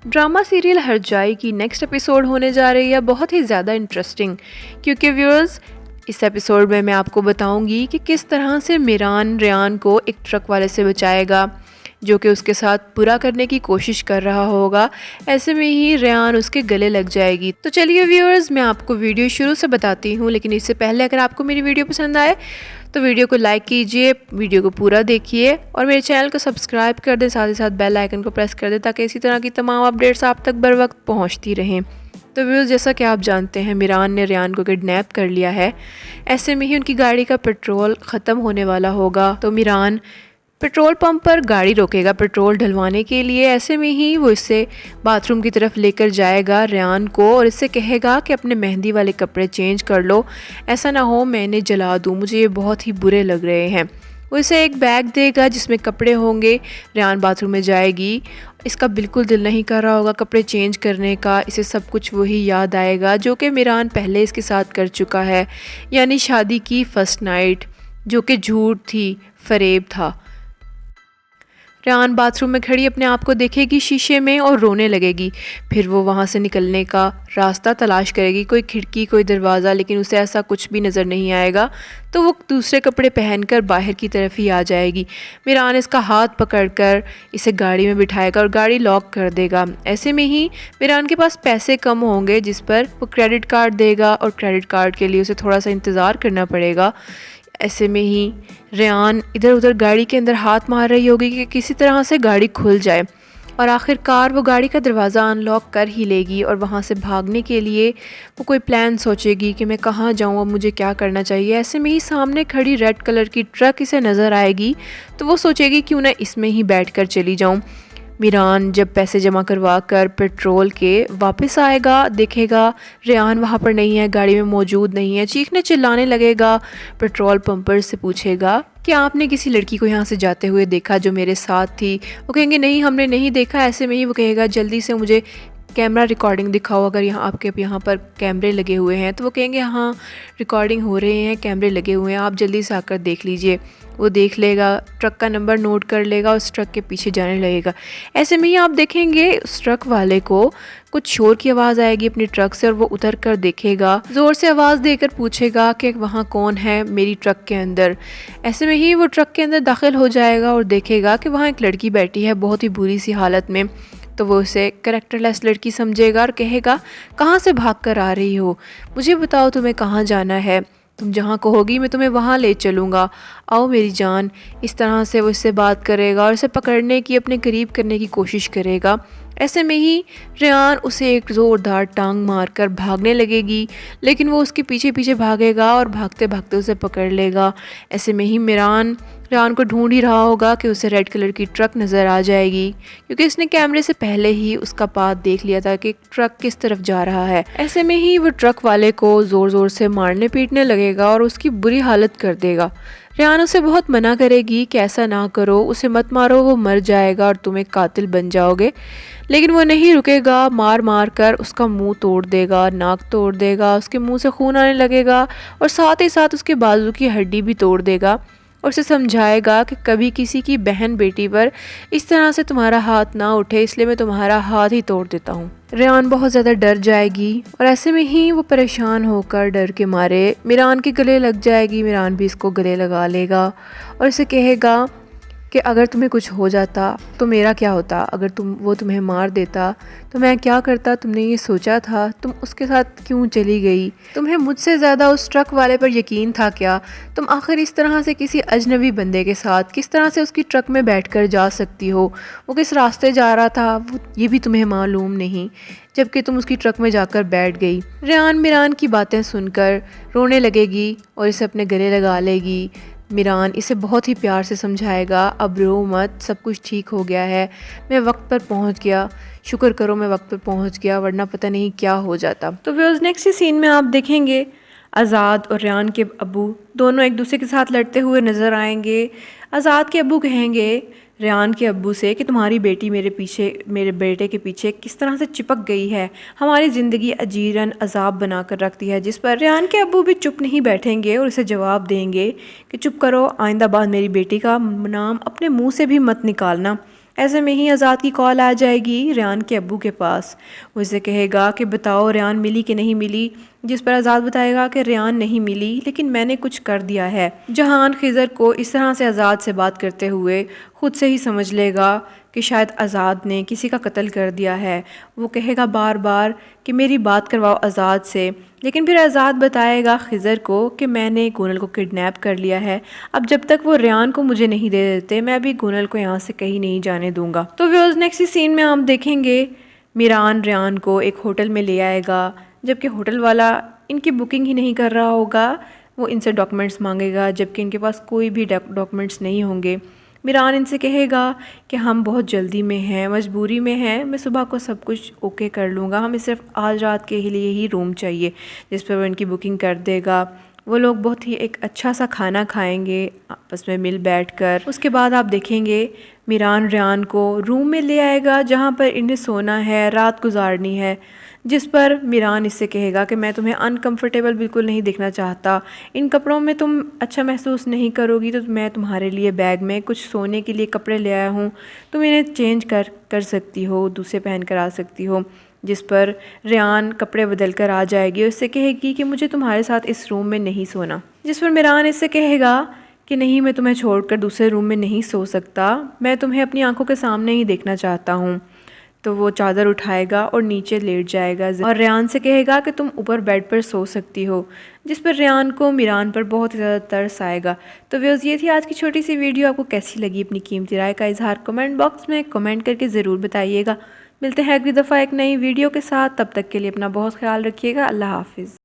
Drama serial हर जाई की next episode होने जा रही है बहुत ही ज़्यादा इंटरेस्टिंग, क्योंकि व्यूअर्स इस एपिसोड में मैं आपको बताऊंगी कि किस तरह से मीरान रेयान को एक ट्रक वाले से बचाएगा जो कि उसके साथ बुरा करने की कोशिश कर रहा होगा। ऐसे में ही रेयान उसके गले लग जाएगी। तो चलिए व्यूअर्स, मैं आपको वीडियो शुरू से बताती हूँ, लेकिन इससे पहले अगर आपको मेरी वीडियो पसंद आए तो वीडियो को लाइक कीजिए, वीडियो को पूरा देखिए और मेरे चैनल को सब्सक्राइब कर दें, साथ ही साथ बेल आइकन को प्रेस कर दें ताकि इसी तरह की तमाम अपडेट्स आप तक बर वक्त पहुँचती रहें। तो व्यूअर्स, जैसा कि आप जानते हैं मीरान ने रेयान को किडनैप कर लिया है। ऐसे में ही उनकी गाड़ी का पेट्रोल ख़त्म होने वाला होगा, तो मीरान पेट्रोल पंप पर गाड़ी रोकेगा पेट्रोल डलवाने के लिए। ऐसे में ही वो इससे बाथरूम की तरफ लेकर जाएगा रेयान को और इससे कहेगा कि अपने मेहंदी वाले कपड़े चेंज कर लो, ऐसा ना हो मैं इन्हें जला दूँ, मुझे ये बहुत ही बुरे लग रहे हैं। वो इसे एक बैग देगा जिसमें कपड़े होंगे। रेयान बाथरूम में जाएगी, इसका बिल्कुल दिल नहीं कर रहा होगा कपड़े चेंज करने का। इसे सब कुछ वही याद आएगा जो कि मीरान पहले इसके साथ कर चुका है, यानी शादी की फर्स्ट नाइट, जो कि झूठ थी, फरेब था। रेयान बाथरूम में खड़ी अपने आप को देखेगी शीशे में और रोने लगेगी। फिर वो वहाँ से निकलने का रास्ता तलाश करेगी, कोई खिड़की कोई दरवाज़ा, लेकिन उसे ऐसा कुछ भी नज़र नहीं आएगा। तो वो दूसरे कपड़े पहनकर बाहर की तरफ ही आ जाएगी। मीरान इसका हाथ पकड़कर इसे गाड़ी में बिठाएगा और गाड़ी लॉक कर देगा। ऐसे में ही मीरान के पास पैसे कम होंगे जिस पर वो क्रेडिट कार्ड देगा और क्रेडिट कार्ड के लिए उसे थोड़ा सा इंतज़ार करना पड़ेगा। ऐसे में ही रेयान इधर उधर गाड़ी के अंदर हाथ मार रही होगी कि किसी तरह से गाड़ी खुल जाए और आखिरकार वो गाड़ी का दरवाज़ा अनलॉक कर ही लेगी और वहाँ से भागने के लिए वो कोई प्लान सोचेगी कि मैं कहाँ जाऊँ, अब मुझे क्या करना चाहिए। ऐसे में ही सामने खड़ी रेड कलर की ट्रक इसे नज़र आएगी, तो वो सोचेगी क्यों ना इसमें ही बैठकर चली जाऊँ। मीरान जब पैसे जमा करवा कर पेट्रोल के वापस आएगा, देखेगा रेयान वहाँ पर नहीं है, गाड़ी में मौजूद नहीं है, चीखने चिल्लाने लगेगा। पेट्रोल पंपर से पूछेगा कि आपने किसी लड़की को यहाँ से जाते हुए देखा जो मेरे साथ थी? वो कहेंगे नहीं, हमने नहीं देखा। ऐसे में ही वो कहेगा जल्दी से मुझे कैमरा रिकॉर्डिंग दिखाओ, अगर आपके यहाँ पर कैमरे लगे हुए हैं। तो वो कहेंगे हाँ रिकॉर्डिंग हो रहे हैं, कैमरे लगे हुए हैं, आप जल्दी से आकर देख लीजिए। वो देख लेगा, ट्रक का नंबर नोट कर लेगा, उस ट्रक के पीछे जाने लगेगा। ऐसे में ही आप देखेंगे उस ट्रक वाले को कुछ शोर की आवाज़ आएगी अपनी ट्रक से और वो उतर कर देखेगा, ज़ोर से आवाज़ देकर पूछेगा कि वहाँ कौन है मेरी ट्रक के अंदर। ऐसे में ही वो ट्रक के अंदर दाखिल हो जाएगा और देखेगा कि वहाँ एक लड़की बैठी है बहुत ही बुरी सी हालत में। तो वो उसे कैरेक्टरलेस लड़की समझेगा और कहेगा कहाँ से भाग कर आ रही हो, मुझे बताओ तुम्हें कहाँ जाना है, तुम जहाँ कहोगी मैं तुम्हें वहाँ ले चलूँगा, आओ मेरी जान। इस तरह से वो इससे बात करेगा और इसे पकड़ने की, अपने करीब करने की कोशिश करेगा। ऐसे में ही रेयान उसे एक ज़ोरदार टांग मारकर भागने लगेगी, लेकिन वो उसके पीछे पीछे भागेगा और भागते भागते उसे पकड़ लेगा। ऐसे में ही मीरान रेयान को ढूंढ ही रहा होगा कि उसे रेड कलर की ट्रक नज़र आ जाएगी, क्योंकि इसने कैमरे से पहले ही उसका पाथ देख लिया था कि ट्रक किस तरफ जा रहा है। ऐसे में ही वो ट्रक वाले को ज़ोर ज़ोर से मारने पीटने लगेगा और उसकी बुरी हालत कर देगा। रेयान उसे बहुत मना करेगी कि ऐसा ना करो, उसे मत मारो, वो मर जाएगा और तुम एक कातिल बन जाओगे। लेकिन वो नहीं रुकेगा, मार मार कर उसका मुंह तोड़ देगा, नाक तोड़ देगा, उसके मुंह से खून आने लगेगा और साथ ही साथ उसके बाजू की हड्डी भी तोड़ देगा और उसे समझाएगा कि कभी किसी की बहन बेटी पर इस तरह से तुम्हारा हाथ ना उठे, इसलिए मैं तुम्हारा हाथ ही तोड़ देता हूँ। रेयान बहुत ज़्यादा डर जाएगी और ऐसे में ही वो परेशान होकर डर के मारे मीरान के गले लग जाएगी। मीरान भी इसको गले लगा लेगा और इसे कहेगा कि अगर तुम्हें कुछ हो जाता तो मेरा क्या होता, अगर वो तुम्हें मार देता तो मैं क्या करता, तुमने ये सोचा था, तुम उसके साथ क्यों चली गई, तुम्हें मुझसे ज़्यादा उस ट्रक वाले पर यकीन था क्या, तुम आखिर इस तरह से किसी अजनबी बंदे के साथ किस तरह से उसकी ट्रक में बैठकर जा सकती हो, वो किस रास्ते जा रहा था वो ये भी तुम्हें मालूम नहीं, जबकि तुम उसकी ट्रक में जाकर बैठ गई। रेयान मीरान की बातें सुनकर रोने लगेगी और इसे अपने गले लगा लेगी। मीरान इसे बहुत ही प्यार से समझाएगा, अब रो मत, सब कुछ ठीक हो गया है, मैं वक्त पर पहुंच गया, शुक्र करो मैं वक्त पर पहुंच गया, वरना पता नहीं क्या हो जाता। तो व्यूअर्स, नेक्स्ट सीन में आप देखेंगे आज़ाद और रेयान के अब्बू दोनों एक दूसरे के साथ लड़ते हुए नज़र आएंगे। आज़ाद के अब्बू कहेंगे रेयान के अब्बू से कि तुम्हारी बेटी मेरे बेटे के पीछे किस तरह से चिपक गई है, हमारी ज़िंदगी अजीरन अजाब बना कर रखती है। जिस पर रेयान के अब्बू भी चुप नहीं बैठेंगे और इसे जवाब देंगे कि चुप करो, आइंदा बाद मेरी बेटी का नाम अपने मुंह से भी मत निकालना। ऐसे में ही आज़ाद की कॉल आ जाएगी रेहान के अब्बू के पास। वो उसे कहेगा कि बताओ रेहान मिली कि नहीं मिली, जिस पर आज़ाद बताएगा कि रेहान नहीं मिली लेकिन मैंने कुछ कर दिया है। जहान खिज़र को इस तरह से आज़ाद से बात करते हुए खुद से ही समझ लेगा कि शायद आज़ाद ने किसी का कत्ल कर दिया है। वो कहेगा बार बार कि मेरी बात करवाओ आज़ाद से, लेकिन फिर आज़ाद बताएगा खिज़र को कि मैंने गुनल को किडनैप कर लिया है। अब जब तक वो रेहान को मुझे नहीं दे देते मैं भी गुनल को यहाँ से कहीं नहीं जाने दूंगा। तो व्यूअर्स नेक्स्ट सीन में हम देखेंगे मीरान रेहान को एक होटल में ले आएगा, जबकि होटल वाला इनकी बुकिंग ही नहीं कर रहा होगा। वो इनसे डॉक्यूमेंट्स मांगेगा जबकि इनके पास कोई भी डॉक्यूमेंट्स नहीं होंगे। मीरान इनसे कहेगा कि हम बहुत जल्दी में हैं, मजबूरी में हैं, मैं सुबह को सब कुछ ओके कर लूँगा, हमें सिर्फ आज रात के लिए ही रूम चाहिए। जिस पर वो इनकी बुकिंग कर देगा। वो लोग बहुत ही एक अच्छा सा खाना खाएंगे आपस में मिल बैठकर। उसके बाद आप देखेंगे मीरान रेहान को रूम में ले आएगा जहाँ पर इन्हें सोना है, रात गुजारनी है। जिस पर मीरान इससे कहेगा कि मैं तुम्हें अनकंफर्टेबल बिल्कुल नहीं दिखना चाहता, इन कपड़ों में तुम अच्छा महसूस नहीं करोगी, तो मैं तुम्हारे लिए बैग में कुछ सोने के लिए कपड़े ले आया हूँ, तुम इन्हें चेंज कर सकती हो, दूसरे पहन कर आ सकती हो। जिस पर रेहान कपड़े बदल कर आ जाएगी और इससे कहेगी कि मुझे तुम्हारे साथ इस रूम में नहीं सोना। जिस पर मीरान इससे कहेगा कि नहीं, मैं तुम्हें छोड़कर दूसरे रूम में नहीं सो सकता, मैं तुम्हें अपनी आंखों के सामने ही देखना चाहता हूँ। तो वो चादर उठाएगा और नीचे लेट जाएगा और रेहान से कहेगा कि तुम ऊपर बेड पर सो सकती हो। जिस पर रेहान को मीरान पर बहुत ज़्यादा तरस आएगा। तो व्यूअर्स ये थी आज की छोटी सी वीडियो। आपको कैसी लगी अपनी कीमती राय का इजहार कमेंट बॉक्स में कमेंट करके ज़रूर बताइएगा। मिलते हैं अगली दफ़ा एक नई वीडियो के साथ, तब तक के लिए अपना बहुत ख्याल रखिएगा। अल्लाह हाफिज़।